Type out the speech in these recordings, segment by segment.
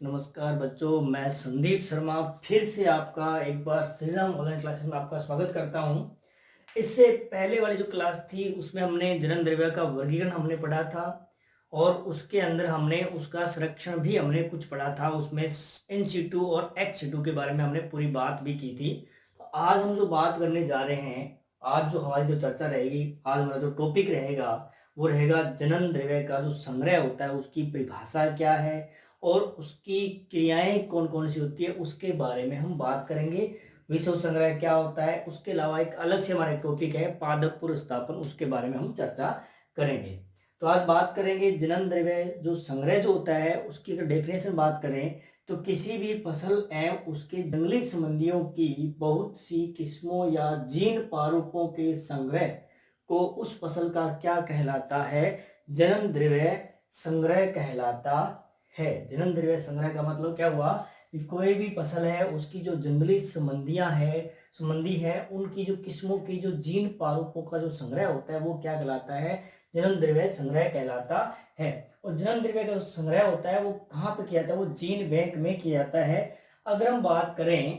नमस्कार बच्चों, मैं संदीप शर्मा फिर से आपका एक बार श्री राम ऑनलाइन क्लासेस में आपका स्वागत करता हूं। इससे पहले वाली जो क्लास थी उसमें हमने जनन द्रव्य का वर्गीकरण हमने पढ़ा था और उसके अंदर हमने उसका संरक्षण भी हमने कुछ पढ़ा था। उसमें इन सीटू और एक्स सीटू के बारे में हमने पूरी बात भी की थी। तो आज हम जो बात करने जा रहे हैं, आज जो हमारी जो चर्चा रहेगी, आज हमारा जो टॉपिक रहेगा वो रहेगा जनन द्रव्य का जो संग्रह होता है उसकी परिभाषा क्या है और उसकी क्रियाएं कौन कौन सी होती है उसके बारे में हम बात करेंगे। विश्व संग्रह क्या होता है, उसके अलावा एक अलग से हमारा टॉपिक है पादप पुनर्स्थापन, उसके बारे में हम चर्चा करेंगे। तो आज बात करेंगे जनन द्रव्य जो संग्रह जो होता है उसकी अगर डेफिनेशन बात करें तो किसी भी फसल एवं उसके जंगली संबंधियों की बहुत सी किस्मों या जीन प्रारूपों के संग्रह को उस फसल का क्या कहलाता है, जनन द्रव्य संग्रह कहलाता है। जनन द्रव्य संग्रह का मतलब क्या हुआ कि कोई भी फसल है उसकी जो जंगली संबंधी है उनकी जो किस्मों की जो जीन प्रारूपों का जो संग्रह होता है वो क्या कहलाता है, जनन द्रव्य संग्रह कहलाता है। और जनन द्रव्य का जो संग्रह होता है वो कहाँ पे किया जाता है, वो जीन बैंक में किया जाता है। अगर हम बात करें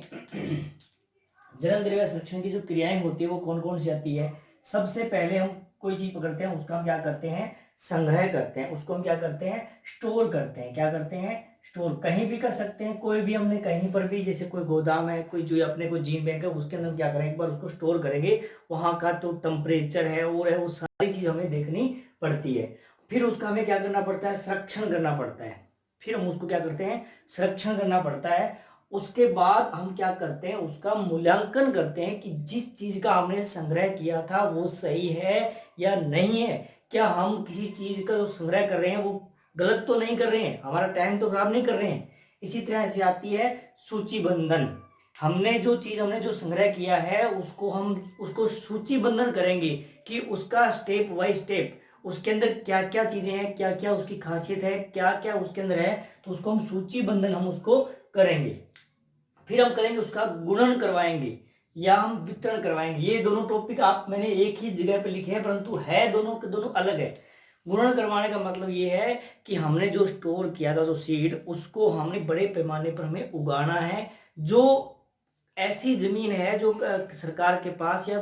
जनन द्रव्य संरक्षण की जो क्रियाएं होती है वो कौन कौन सी आती है। सबसे पहले हम कोई चीज पकड़ते हैं उसका हम क्या करते हैं, संग्रह करते हैं, उसको हम क्या करते हैं, स्टोर करते हैं। क्या करते हैं, स्टोर। कहीं भी कर सकते हैं, कोई भी हमने कहीं पर भी, जैसे कोई गोदाम है, कोई जो अपने कोई जीन बैंक है उसके अंदर हम क्या करेंगे, एक बार उसको स्टोर करेंगे, वहां का तो टेम्परेचर है और है वो सारी चीज हमें देखनी पड़ती है। फिर उसका हमें क्या करना पड़ता है, संरक्षण करना पड़ता है। फिर हम उसको क्या करते हैं, संरक्षण करना पड़ता है। उसके बाद हम क्या करते हैं, उसका मूल्यांकन करते हैं कि जिस चीज का हमने संग्रह किया था वो सही है या नहीं है। क्या हम किसी चीज का जो संग्रह कर रहे हैं वो गलत तो नहीं कर रहे हैं, हमारा टाइम तो खराब नहीं कर रहे हैं। इसी तरह से आती है सूचीबंधन। हमने जो संग्रह किया है उसको सूचीबंधन करेंगे कि उसका स्टेप बाय स्टेप उसके अंदर क्या क्या चीजें हैं, क्या क्या उसकी खासियत है, क्या क्या उसके अंदर है, तो उसको हम सूचीबंधन हम उसको करेंगे। फिर हम करेंगे उसका गुणन करवाएंगे या हम वितरण करवाएंगे। ये दोनों टॉपिक मैंने एक ही जगह पे लिखे हैं परंतु है दोनों के दोनों अलग है। गुणन करवाने का मतलब ये है कि हमने जो स्टोर किया था जो सीड, उसको हमने बड़े पैमाने पर हमें उगाना है। जो ऐसी जमीन है जो सरकार के पास या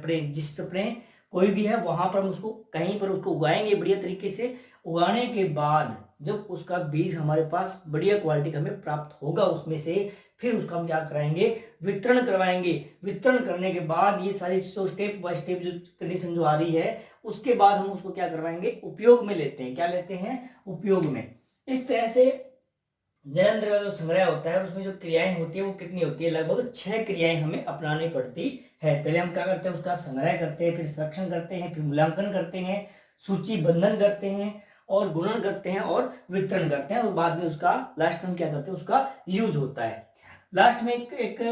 जिस अपने कोई भी है वहां पर हम उसको कहीं पर उसको उगाएंगे बढ़िया तरीके से। उगाने के बाद जब उसका बीज हमारे पास बढ़िया क्वालिटी का हमें प्राप्त होगा उसमें से, फिर उसका हम क्या कराएंगे, वितरण करवाएंगे। वितरण करने के बाद ये सारी स्टेप बाय स्टेप जो कंडीशन जो आ रही है उसके बाद हम उसको क्या करवाएंगे, उपयोग में लेते हैं। क्या लेते हैं, उपयोग में। इस तरह से जनन द्रव्य जो संग्रह होता है उसमें जो क्रियाएं होती है वो कितनी होती है, लगभग 6 क्रियाएं हमें अपनानी पड़ती है। पहले हम क्या करते हैं, उसका संग्रह करते हैं, फिर संरक्षण करते हैं, फिर मूल्यांकन करते हैं, सूचीबंधन करते हैं और गुणन करते हैं और वितरण करते हैं और बाद में उसका लास्ट में हम क्या करते हैं, उसका यूज होता है। लास्ट में एक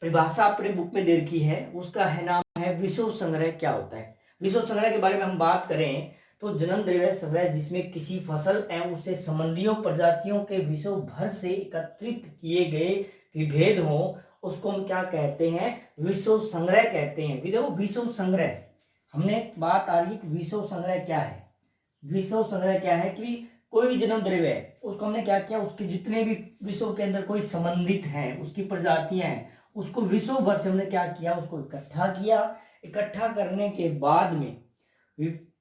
परिभाषा अपने बुक में दे रखी है, उसका है नाम है विश्व संग्रह क्या होता है। विश्व संग्रह के बारे में हम बात करें तो जनन द्रव्य संग्रह जिसमें किसी फसल एवं उससे संबंधियों प्रजातियों के विश्व भर से एकत्रित किए गए विभेद हो, उसको हम क्या कहते हैं, विश्व संग्रह कहते हैं। देखो विश्व संग्रह, हमने बात आ रही है कि विश्व संग्रह क्या है। विश्व संग्रह क्या है कि कोई भी जनन द्रव्य है उसको हमने क्या किया, उसके जितने भी विश्व के अंदर कोई संबंधित हैं, उसकी प्रजातियां हैं, उसको विश्व भर से हमने क्या किया, उसको इकट्ठा किया। इकट्ठा करने के बाद में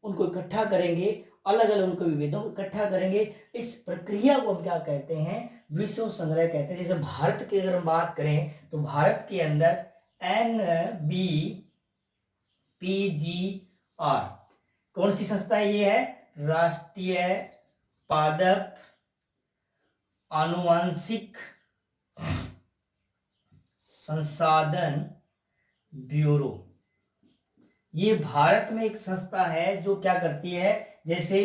उनको इकट्ठा करेंगे, अलग अलग उनको विविधों को इकट्ठा करेंगे। इस प्रक्रिया को हम क्या कहते हैं, विश्व संग्रह कहते हैं। जैसे भारत की अगर हम बात करें तो भारत के अंदर NBPGR कौन सी संस्था है, ये है राष्ट्रीय पादप आनुवंशिक संसाधन ब्यूरो। ये भारत में एक संस्था है जो क्या करती है, जैसे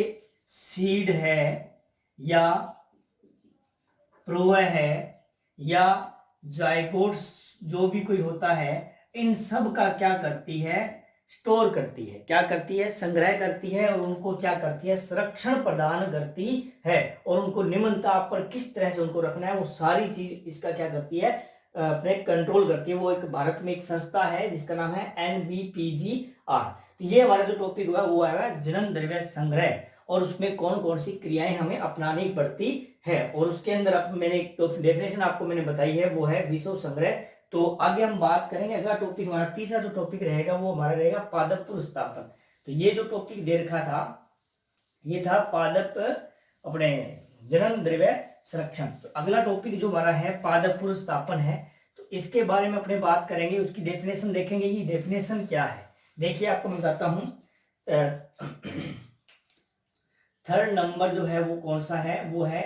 सीड है या प्रोव है या जायगोट्स जो भी कोई होता है, इन सब का क्या करती है, स्टोर करती है। क्या करती है, संग्रह करती है और उनको क्या करती है, संरक्षण प्रदान करती है और उनको निम्न ताप पर किस तरह से उनको रखना है वो सारी चीज इसका क्या करती है, अपने कंट्रोल करती है। वो एक भारत में एक संस्था है जिसका नाम है NBPGR। तो ये हमारा जो टॉपिक हुआ वो है जनन द्रव्य संग्रह। और उसमें कौन कौन सी क्रियाएं हमें अपनानी पड़ती है। और उसके अंदर अब मैंने एक डेफिनेशन आपको मैंने बताई है, वो है विषव संग्रह। तो आगे हम बात करेंगे, अगला टॉपिक हमारा तीसरा जो टॉपिक रहेगा वो हमारा रहेगा पादप पुनर्स्थापन। तो ये जो टॉपिक दे रखा था ये था पादप अपने जनन द्रव्य संरक्षण। तो अगला टॉपिक जो हमारा है पादप पुनर्स्थापन है, तो इसके बारे में अपने बात करेंगे, उसकी डेफिनेशन देखेंगे कि डेफिनेशन क्या है। देखिए आपको मैं बताता हूं, थर्ड नंबर जो है वो कौन सा है, वो है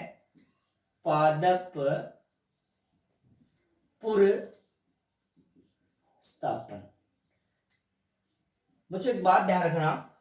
पादप पुनर्स्थापन। बच्चों एक बात ध्यान रखना,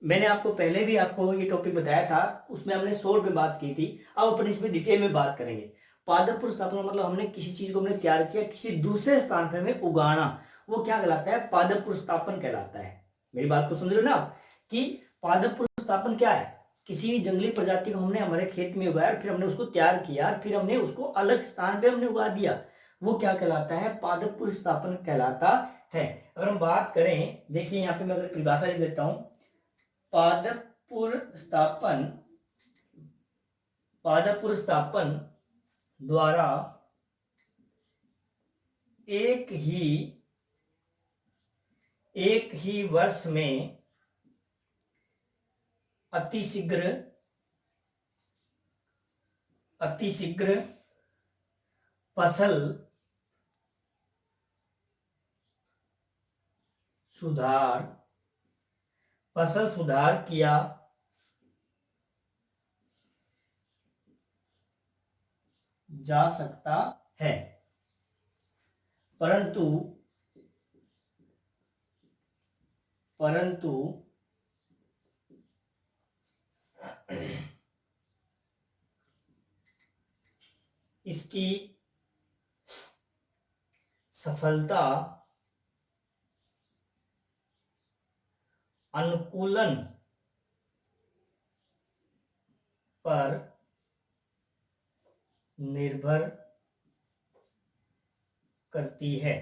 मैंने आपको पहले भी आपको ये टॉपिक बताया था, उसमें हमने शॉर्ट में बात की थी, अब अपन इसमें डिटेल में बात करेंगे। पादप पुनर्स्थापन मतलब हमने किसी चीज को हमने तैयार किया, किसी दूसरे स्थान पर हमें उगाना, वो क्या कहलाता है, पादप पुनर्स्थापन कहलाता है। मेरी बात को समझ रहे हो ना आप, कि पादप पुनर्स्थापन क्या है, किसी भी जंगली प्रजाति को हमने हमारे खेत में उगाया, फिर हमने उसको तैयार किया, फिर हमने उसको अलग स्थान पे हमने उगा दिया, वो क्या कहलाता है, पादप पुनर्स्थापन कहलाता है। अगर हम बात करें, देखिए यहाँ पे मैं अगर परिभाषा लिख देता हूं, पादप पुनर्स्थापन द्वारा एक ही वर्ष में अतिशीघ्र फसल सुधार किया जा सकता है, परंतु इसकी सफलता अनुकूलन पर निर्भर करती है।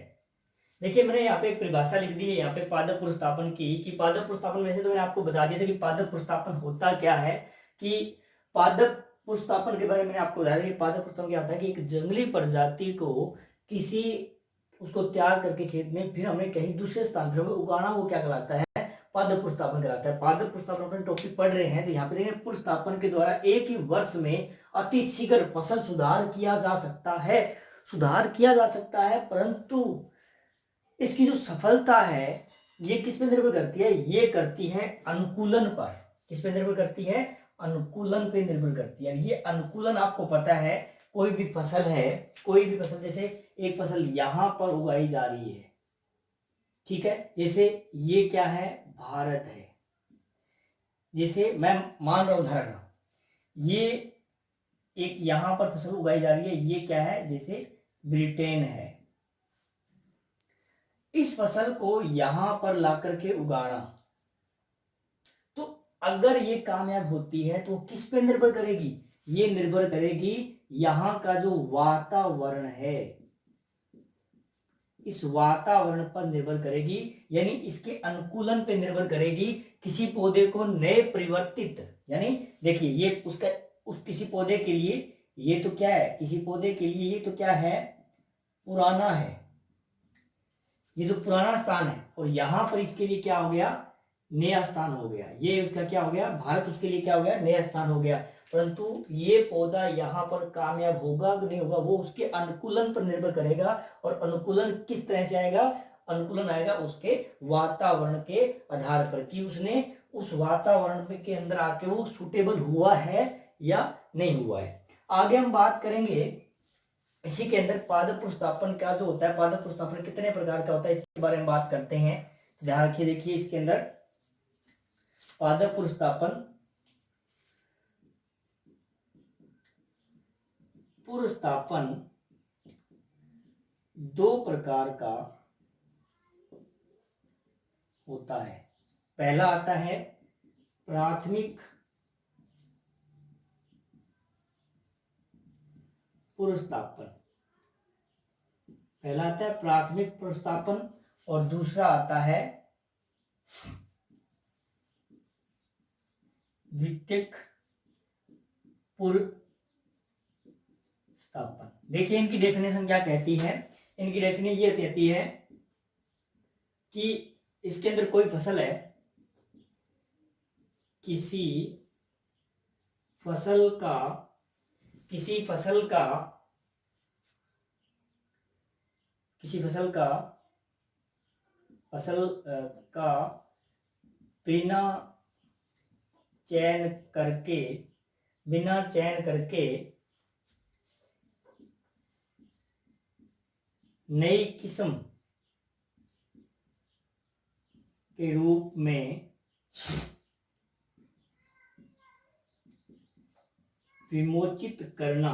देखिए मैंने यहाँ पे एक परिभाषा लिख दी है यहाँ पे पादप पुनर्स्थापन की, कि पादप पुनर्स्थापन, वैसे तो मैंने आपको बता दिया था कि पादप पुनर्स्थापन होता क्या है, कि पादप पुनर्स्थापन के बारे में मैंने आपको बताया था कि पादप पुनर्स्थापन क्या होता है, कि एक जंगली प्रजाति को किसी उसको तैयार करके खेत में फिर हमें कहीं दूसरे स्थान पर हमें उगाना, वो क्या कहलाता है, पादप पुनर्स्थापन कहलाता है। पादप पुनर्स्थापन अपने टॉपिक पढ़ रहे हैं, तो यहाँ पे देखें, पुनर्स्थापन के द्वारा एक ही वर्ष में अति शीघ्र फसल सुधार किया जा सकता है, परंतु इसकी जो सफलता है ये किस पे निर्भर करती है, ये करती है अनुकूलन पर। किस पे निर्भर करती है, अनुकूलन पे निर्भर करती है। ये अनुकूलन आपको पता है, कोई भी फसल है, कोई भी फसल, जैसे एक फसल यहां पर उगाई जा रही है, ठीक है, जैसे ये क्या है, भारत है, जैसे मैं मान रहा हूं उदाहरण, ये एक यहां पर फसल उगाई जा रही है, ये क्या है, जैसे ब्रिटेन है, इस फसल को यहां पर लाकर के उगाना, तो अगर ये कामयाब होती है तो किस पे निर्भर करेगी, ये निर्भर करेगी यहां का जो वातावरण है, इस वातावरण पर निर्भर करेगी, यानी इसके अनुकूलन पे निर्भर करेगी। किसी पौधे को नए परिवर्तित, यानी देखिए ये उसका उस किसी पौधे के लिए ये तो क्या है, किसी पौधे के लिए ये तो क्या है, पुराना है, ये तो पुराना स्थान है, और यहां पर इसके लिए क्या हो गया, नया स्थान हो गया, ये उसका क्या हो गया, भारत उसके लिए क्या हो गया, नया स्थान हो गया। परंतु ये पौधा यहाँ पर कामयाब होगा कि नहीं होगा, वो उसके अनुकूलन पर निर्भर करेगा। और अनुकूलन किस तरह से आएगा, अनुकूलन आएगा उसके वातावरण के आधार पर, कि उसने उस वातावरण के अंदर आके वो सुटेबल हुआ है या नहीं हुआ है। आगे हम बात करेंगे इसी के अंदर पादप पुनर्स्थापन का जो होता है, पादप पुनर्स्थापन कितने प्रकार का होता है, इसके बारे में बात करते हैं। ध्यान रखिए, देखिए इसके अंदर पादप पुनर्स्थापन दो प्रकार का होता है। पहला आता है प्राथमिक पुनर्स्थापन, पहला आता है प्राथमिक पुनर्स्थापन, और दूसरा आता है द्वितीयक पुरस्थापन। देखिए इनकी डेफिनेशन क्या कहती है। इनकी डेफिनेशन ये कहती है कि इसके अंदर कोई फसल है, किसी फसल का बिना चयन करके नई किस्म के रूप में विमोचित करना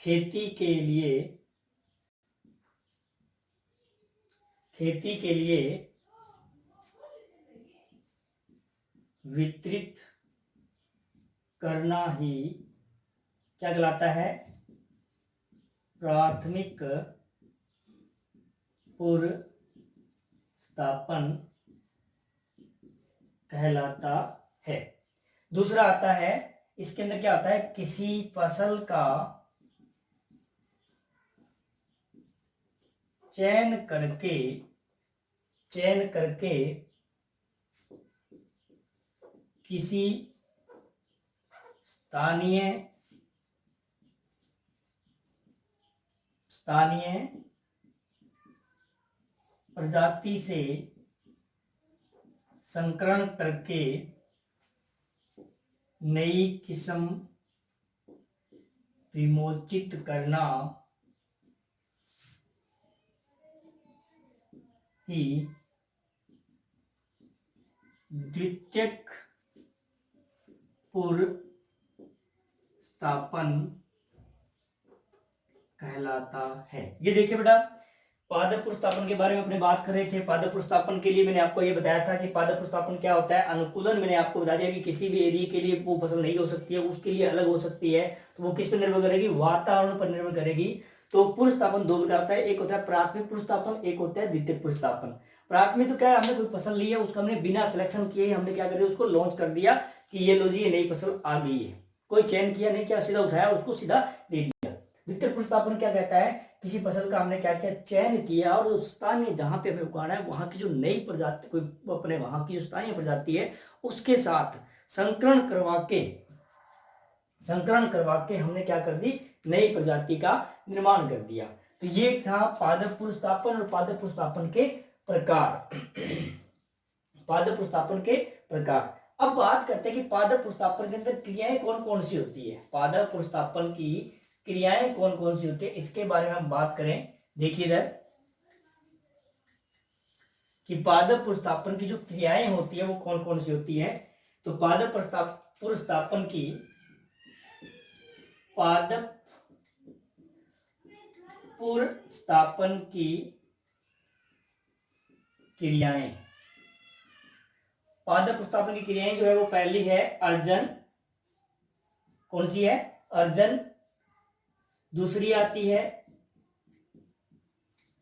खेती के लिए वितरित करना ही क्या कहलाता है, प्राथमिक पुरस्थापन कहलाता है। दूसरा आता है, इसके अंदर क्या होता है, किसी फसल का चयन करके किसी स्थानीय प्रजाति से संकरण करके नई किस्म विमोचित करना ही द्वितीयक पुरस्थापन कहलाता है। ये देखिए बेटा, पादप पुरस्थापन के बारे में अपने बात कर रहे थे। पादप पुरस्थापन के लिए मैंने आपको ये बताया था कि पादप पुरस्थापन क्या होता है। अनुकूलन मैंने आपको बता दिया कि किसी भी एरिया के लिए वो फसल नहीं हो सकती है, उसके लिए अलग हो सकती है, तो वो किस पर निर्भर करेगी, वातावरण पर निर्भर करेगी। तो पुरस्थापन दो प्रकार होता है, एक होता है प्राथमिक पुरस्थापन, एक होता है द्वितीयक पुरस्थापन। प्राथमिक तो क्या है, हमने कोई फसल ली है, उसका हमने बिना सिलेक्शन किए हमने क्या कर दिया, उसको लॉन्च कर दिया कि ये लो जी ये नई फसल आ गई है, कोई चयन किया नहीं, क्या सीधा उठाया उसको सीधा दे दिया। द्वितीयक पुरस्थापन क्या कहता है, किसी फसल का हमने क्या किया, चयन किया और उस स्थानीय जहां पे हमें उगाना है वहां की जो नई प्रजाति, कोई अपने वहां की जो स्थानीय प्रजाति है उसके साथ संकरण करवा के हमने क्या कर दी, नई प्रजाति का निर्माण कर दिया। तो ये था पादप पुरस्थापन और पादप पुरस्थापन के प्रकार। अब बात करते हैं कि पादप पुरस्थापन के अंदर क्रियाएं कौन कौन सी होती है। पादप पुरस्थापन की क्रियाएं कौन कौन सी होती है, इसके बारे में हम बात करें। देखिए इधर कि पादप पुरस्थापन की जो क्रियाएं होती है वो कौन कौन सी होती है। तो पादप पुरस्थापन की क्रियाएं, पादप पुरस्थापन की क्रियाएं जो है वो पहली है अर्जन। कौन सी है, अर्जन। दूसरी आती है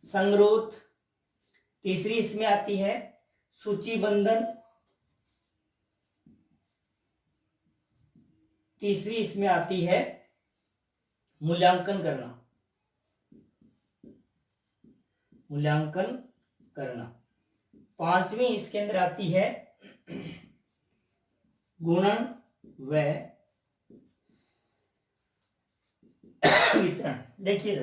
संगरोध। तीसरी इसमें आती है सूचीबंधन। तीसरी इसमें आती है मूल्यांकन करना। पांचवी इसके अंदर आती है गुणन व वितरण। देखिए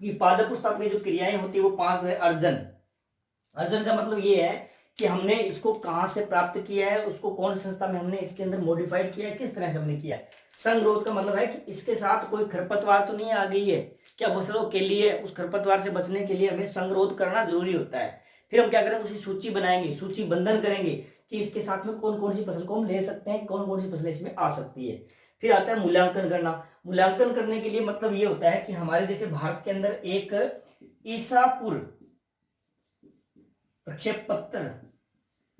ये पादप पुरस्थापन की जो क्रियाएं होती है वो पांच है। अर्जन का मतलब ये है कि हमने इसको कहां से प्राप्त किया है, उसको कौन सी संस्था में हमने इसके अंदर मॉडिफाइड किया है, किस तरह से हमने किया है। संगरोध का मतलब है कि इसके साथ कोई खरपतवार तो नहीं आ गई है, क्या फसलों के लिए उस खरपतवार से बचने के लिए हमें संगरोध करना जरूरी होता है। फिर हम क्या करेंगे, उसकी सूची बनाएंगे, सूची बंधन करेंगे कि इसके साथ में कौन कौन सी फसल को हम ले सकते हैं, कौन कौन सी फसलें इसमें आ सकती है। फिर आता है मूल्यांकन करना। मूल्यांकन करने के लिए मतलब ये होता है कि हमारे जैसे भारत के अंदर एक ईसापुर प्रक्षेप पत्र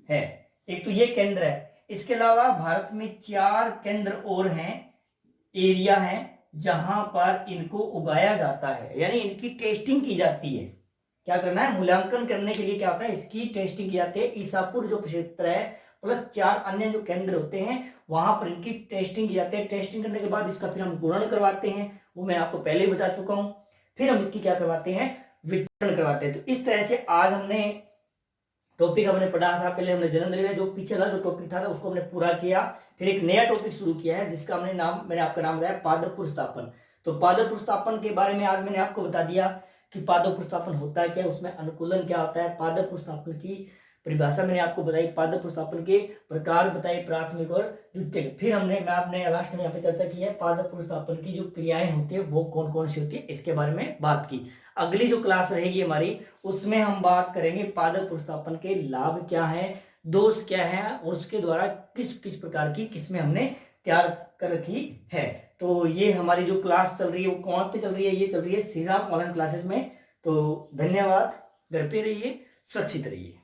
है, एक तो ये केंद्र है। इसके अलावा भारत में 4 केंद्र और हैं, एरिया हैं, जहां पर इनको उगाया जाता है, यानी इनकी टेस्टिंग की जाती है। क्या करना है, मूल्यांकन करने के लिए क्या होता है, इसकी टेस्टिंग की जाती है। ईसापुर जो क्षेत्र है प्लस 4 अन्य जो केंद्र होते हैं वहां पर इनकी टेस्टिंग की जाती है। टेस्टिंग करने के बाद इसका फिर हम गुणन करवाते हैं, वो मैं आपको पहले ही बता चुका हूं। फिर हम इसकी क्या करवाते हैं, वितरण करवाते हैं। तो इस तरह से आज हमने टॉपिक हमने पढ़ा था। पहले हमने जन्मद्रव्य जो पिछला जो टॉपिक था उसको हमने पूरा किया, फिर एक नया टॉपिक शुरू किया है जिसका मैंने आपका नाम बताया पादप पुरुषतापन। तो पादप पुरुषतापन के बारे में आज मैंने आपको बता दिया कि पादप पुरुषतापन होता है क्या, उसमें अनुकूलन क्या होता है, पादप पुरुषतापन की परिभाषा मैंने आपको बताई, पादप पुरुषतापन के प्रकार बताए, प्राथमिक और द्वितीयक। फिर मैं आपने लास्ट में यहाँ पे चर्चा की है पादप पुरुषतापन की जो क्रियाएं होती है वो कौन कौन सी होती है, इसके बारे में बात की। अगली जो क्लास रहेगी हमारी उसमें हम बात करेंगे पादप पुरुषतापन के लाभ क्या है, दोष क्या है, और उसके द्वारा किस किस प्रकार की किस्में हमने तैयार कर रखी है। तो ये हमारी जो क्लास चल रही है वो कौन पे चल रही है, ये चल रही है श्री राम ऑनलाइन क्लासेस में। तो धन्यवाद, घर पे रहिए, सुरक्षित रहिए।